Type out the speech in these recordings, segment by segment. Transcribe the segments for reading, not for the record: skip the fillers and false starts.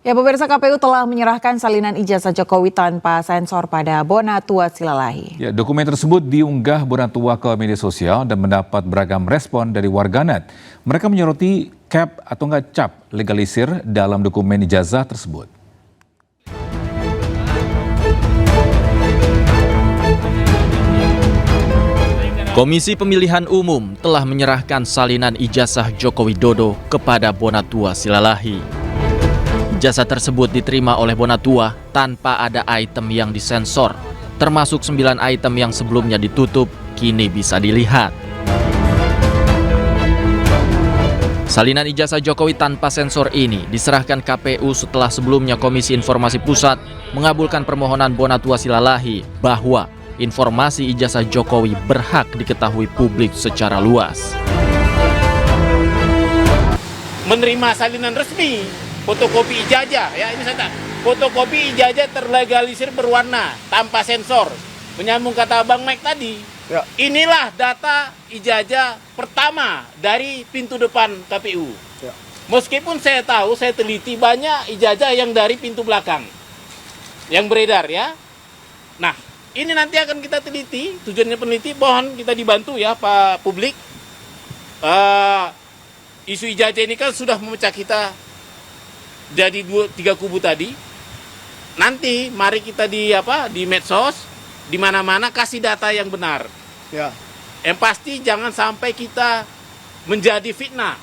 Ya, pemirsa, KPU telah menyerahkan salinan ijazah Jokowi tanpa sensor pada Bonatua Silalahi. Ya, dokumen tersebut diunggah Bonatua ke media sosial dan mendapat beragam respon dari warganet. Mereka menyoroti cap atau cap legalisir dalam dokumen ijazah tersebut. Komisi Pemilihan Umum telah menyerahkan salinan ijazah Joko Widodo kepada Bonatua Silalahi. Ijazah tersebut diterima oleh Bonatua tanpa ada item yang disensor, termasuk 9 item yang sebelumnya ditutup, kini bisa dilihat. Salinan ijazah Jokowi tanpa sensor ini diserahkan KPU setelah sebelumnya Komisi Informasi Pusat mengabulkan permohonan Bonatua Silalahi bahwa informasi ijazah Jokowi berhak diketahui publik secara luas. Menerima salinan resmi fotokopi ijazah, ya ini saya fotokopi ijazah terlegalisir berwarna tanpa sensor. Menyambung kata Bang Mike tadi, ya. Inilah data ijazah pertama dari pintu depan KPU. Ya. Meskipun saya tahu, saya teliti banyak ijazah yang dari pintu belakang yang beredar, ya. Nah, ini nanti akan kita teliti, tujuannya peneliti, mohon kita dibantu ya Pak publik. Isu ijazah ini kan sudah memecah kita jadi 3 kubu tadi. Nanti mari kita di medsos, di mana-mana kasih data yang benar. Ya. Yang pasti jangan sampai kita menjadi fitnah.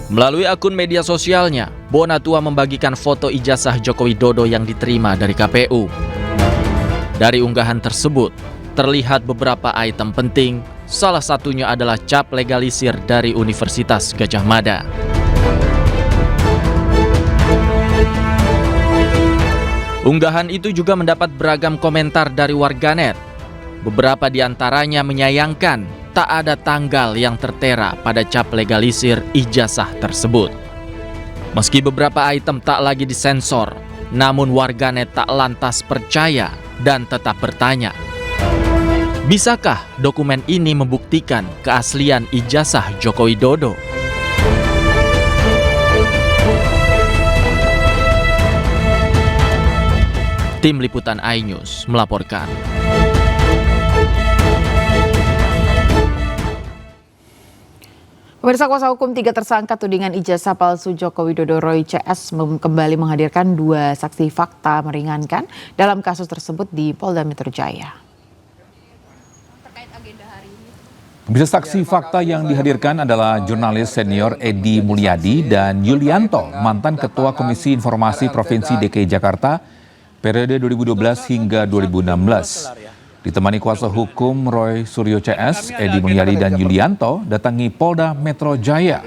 Melalui akun media sosialnya, Bonatua membagikan foto ijazah Joko Widodo yang diterima dari KPU. Dari unggahan tersebut, terlihat beberapa item penting, salah satunya adalah cap legalisir dari Universitas Gadjah Mada. Unggahan itu juga mendapat beragam komentar dari warganet. Beberapa di antaranya menyayangkan tak ada tanggal yang tertera pada cap legalisir ijazah tersebut. Meski beberapa item tak lagi disensor, namun warganet tak lantas percaya dan tetap bertanya, bisakah dokumen ini membuktikan keaslian ijazah Joko Widodo? Tim Liputan iNews melaporkan. Pemirsa, kuasa hukum 3 tersangka tudingan ijazah palsu Joko Widodo Roy CS kembali menghadirkan 2 saksi fakta meringankan dalam kasus tersebut di Polda Metro Jaya. Bisa saksi fakta yang dihadirkan adalah jurnalis senior Edi Mulyadi dan Yulianto, mantan Ketua Komisi Informasi Provinsi DKI Jakarta periode 2012 hingga 2016. Ditemani kuasa hukum Roy Suryo CS, Edi Mulyadi dan Yulianto datangi Polda Metro Jaya.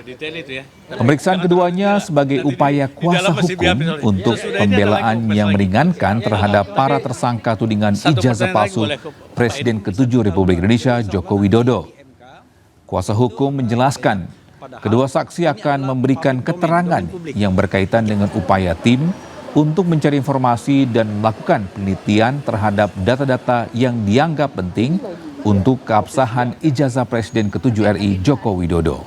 Pemeriksaan keduanya sebagai upaya kuasa hukum untuk pembelaan yang meringankan terhadap para tersangka tudingan ijazah palsu Presiden ke-7 Republik Indonesia Joko Widodo. Kuasa hukum menjelaskan, kedua saksi akan memberikan keterangan yang berkaitan dengan upaya tim untuk mencari informasi dan melakukan penelitian terhadap data-data yang dianggap penting untuk keabsahan ijazah Presiden ke-7 RI Joko Widodo.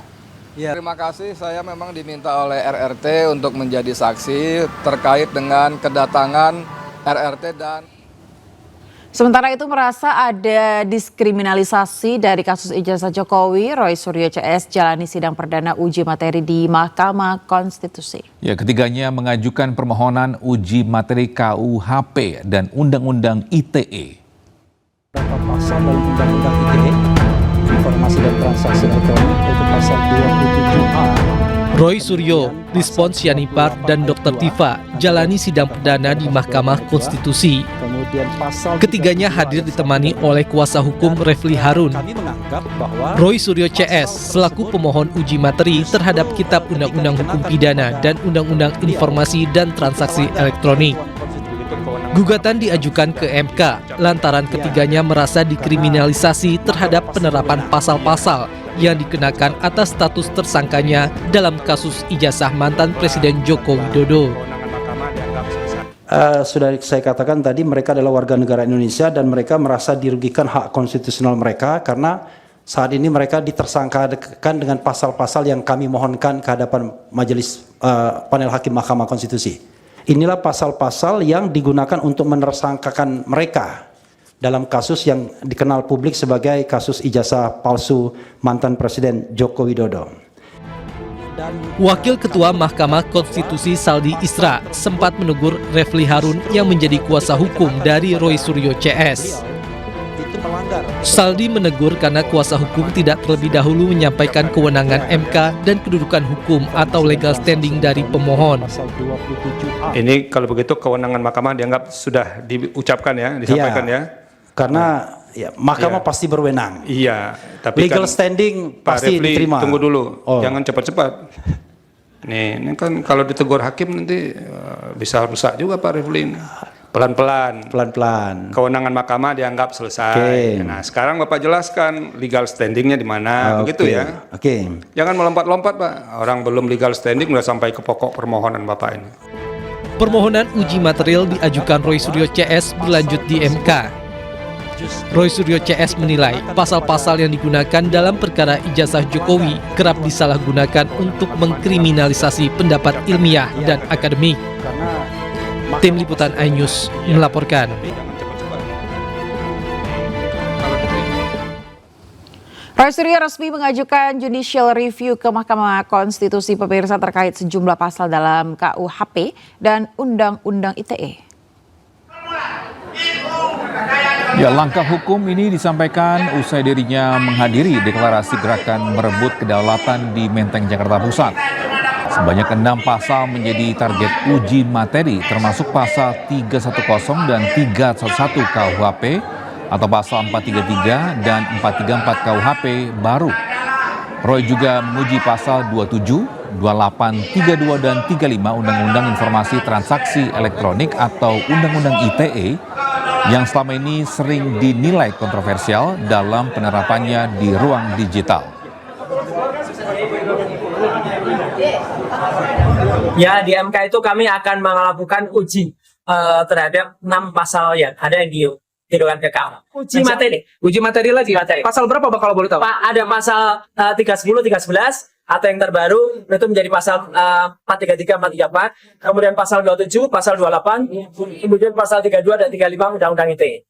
Ya, terima kasih, saya memang diminta oleh RRT untuk menjadi saksi terkait dengan kedatangan RRT dan... Sementara itu merasa ada diskriminalisasi dari kasus ijazah Jokowi, Roy Suryo CS jalani sidang perdana uji materi di Mahkamah Konstitusi. Ya, ketiganya mengajukan permohonan uji materi KUHP dan Undang-Undang ITE. Beberapa pasal dalam Undang-Undang ITE, informasi dan transaksi elektronik, yaitu pasal 27A. Roy Suryo, Lispon Sianipar, dan Dr. Tifa jalani sidang perdana di Mahkamah Konstitusi. Ketiganya hadir ditemani oleh kuasa hukum Refli Harun. Roy Suryo CS selaku pemohon uji materi terhadap Kitab Undang-Undang Hukum Pidana dan Undang-Undang Informasi dan Transaksi Elektronik. Gugatan diajukan ke MK lantaran ketiganya merasa dikriminalisasi terhadap penerapan pasal-pasal yang dikenakan atas status tersangkanya dalam kasus ijazah mantan Presiden Joko Widodo. Sudah saya katakan tadi, mereka adalah warga negara Indonesia dan mereka merasa dirugikan hak konstitusional mereka karena Saat ini mereka ditersangkakan dengan pasal-pasal yang kami mohonkan ke hadapan Majelis Panel Hakim Mahkamah Konstitusi. Inilah pasal-pasal yang digunakan untuk menersangkakan mereka dalam kasus yang dikenal publik sebagai kasus ijazah palsu mantan Presiden Joko Widodo. Wakil Ketua Mahkamah Konstitusi Saldi Isra sempat menegur Refli Harun yang menjadi kuasa hukum dari Roy Suryo CS. Saldi menegur karena kuasa hukum tidak terlebih dahulu menyampaikan kewenangan MK dan kedudukan hukum atau legal standing dari pemohon. Ini kalau begitu kewenangan mahkamah dianggap sudah diucapkan ya, disampaikan ya. Karena ya, mahkamah pasti berwenang. Iya, tapi legal kan standing Pak pasti Refli, diterima. tunggu dulu, Oh. jangan cepat-cepat. Ini kan kalau ditegur hakim nanti bisa rusak juga Pak Refli. Pelan-pelan. Pelan-pelan. Kewenangan mahkamah dianggap selesai. Oke. Nah, sekarang Bapak jelaskan legal standingnya di mana, begitu ya. Oke. Jangan melompat-lompat Pak. Orang belum legal standing udah sampai ke pokok permohonan Bapak ini. Permohonan uji material diajukan Roy Suryo CS berlanjut di MK. Roy Suryo CS menilai pasal-pasal yang digunakan dalam perkara ijazah Jokowi kerap disalahgunakan untuk mengkriminalisasi pendapat ilmiah dan akademik. Tim Liputan iNews melaporkan. Roy Suryo resmi mengajukan judicial review ke Mahkamah Konstitusi pemirsa terkait sejumlah pasal dalam KUHP dan Undang-Undang ITE. Ya, langkah hukum ini disampaikan usai dirinya menghadiri deklarasi gerakan merebut kedaulatan di Menteng, Jakarta Pusat. Sebanyak 6 pasal menjadi target uji materi, termasuk pasal 310 dan 311 KUHP atau pasal 433 dan 434 KUHP baru. Roy juga menguji pasal 27, 28, 32 dan 35 Undang-Undang Informasi Transaksi Elektronik atau Undang-Undang ITE yang selama ini sering dinilai kontroversial dalam penerapannya di ruang digital. Ya, di MK itu kami akan melakukan uji terhadap 6 pasal yang ada yang dituduhkan ke KUH. Uji materi lagi. Pasal berapa Pak kalau boleh tahu? Pak, ada pasal 310, 311 atau yang terbaru itu menjadi pasal 433, 434, kemudian pasal 27, pasal 28, kemudian pasal 32 dan 35 Undang-Undang ITE.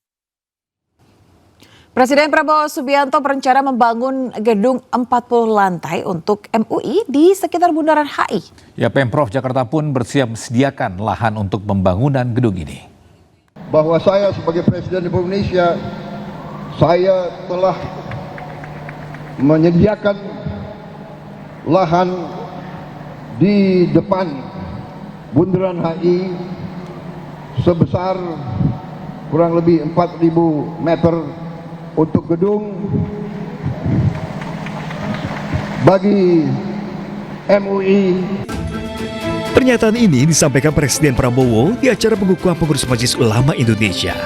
Presiden Prabowo Subianto berencana membangun gedung 40 lantai untuk MUI di sekitar Bundaran HI. Ya, Pemprov Jakarta pun bersiap sediakan lahan untuk pembangunan gedung ini. Bahwa saya sebagai Presiden Republik Indonesia, saya telah menyediakan lahan di depan Bundaran HI sebesar kurang lebih 4.000 meter untuk gedung bagi MUI. Pernyataan ini disampaikan Presiden Prabowo di acara pengukuhan pengurus Majelis Ulama Indonesia.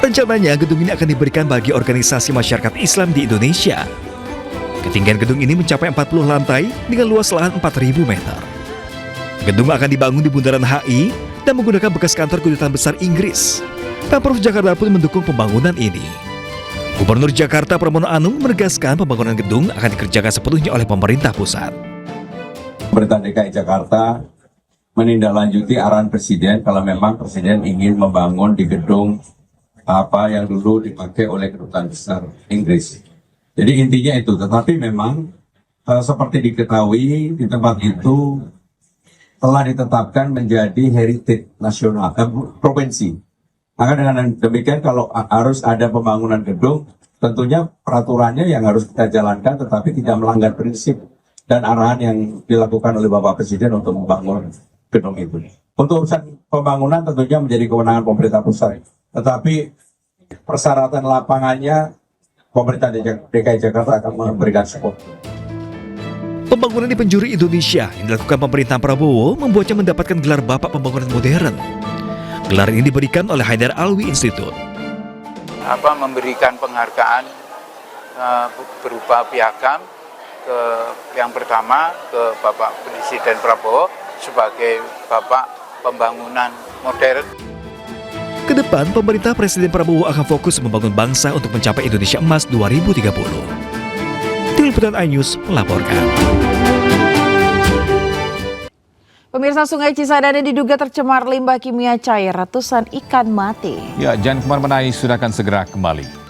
Rencananya gedung ini akan diberikan bagi organisasi masyarakat Islam di Indonesia. Ketinggian gedung ini mencapai 40 lantai dengan luas lahan 4.000 meter. Gedung akan dibangun di Bundaran HI dan menggunakan bekas kantor Kedutaan Besar Inggris. Pemprov Jakarta pun mendukung pembangunan ini. Gubernur Jakarta Pramono Anung menegaskan pembangunan gedung akan dikerjakan sepenuhnya oleh pemerintah pusat. Pemerintah DKI Jakarta menindaklanjuti arahan Presiden kalau memang Presiden ingin membangun di gedung apa yang dulu dipakai oleh Kedutaan Besar Inggris. Jadi intinya itu, tetapi memang seperti diketahui di tempat itu telah ditetapkan menjadi heritage nasional, provinsi. Maka dengan demikian kalau harus ada pembangunan gedung, tentunya peraturannya yang harus kita jalankan tetapi tidak melanggar prinsip dan arahan yang dilakukan oleh Bapak Presiden untuk membangun gedung itu. Untuk urusan pembangunan tentunya menjadi kewenangan pemerintah pusat. Tetapi persyaratan lapangannya pemerintah DKI Jakarta akan memberikan support. Pembangunan di penjuru Indonesia yang dilakukan pemerintahan Prabowo membuatnya mendapatkan gelar Bapak Pembangunan Modern. Gelar ini diberikan oleh Haidar Alwi Institute. Memberikan penghargaan berupa piagam ke yang pertama ke Bapak Presiden Prabowo sebagai Bapak Pembangunan Modern. Kedepan, pemerintah Presiden Prabowo akan fokus membangun bangsa untuk mencapai Indonesia Emas 2030. Liputan iNews melaporkan. Pemirsa, Sungai Cisadane diduga tercemar limbah kimia cair, ratusan ikan mati. Ya, jangan kemana-mana, sudah akan segera kembali.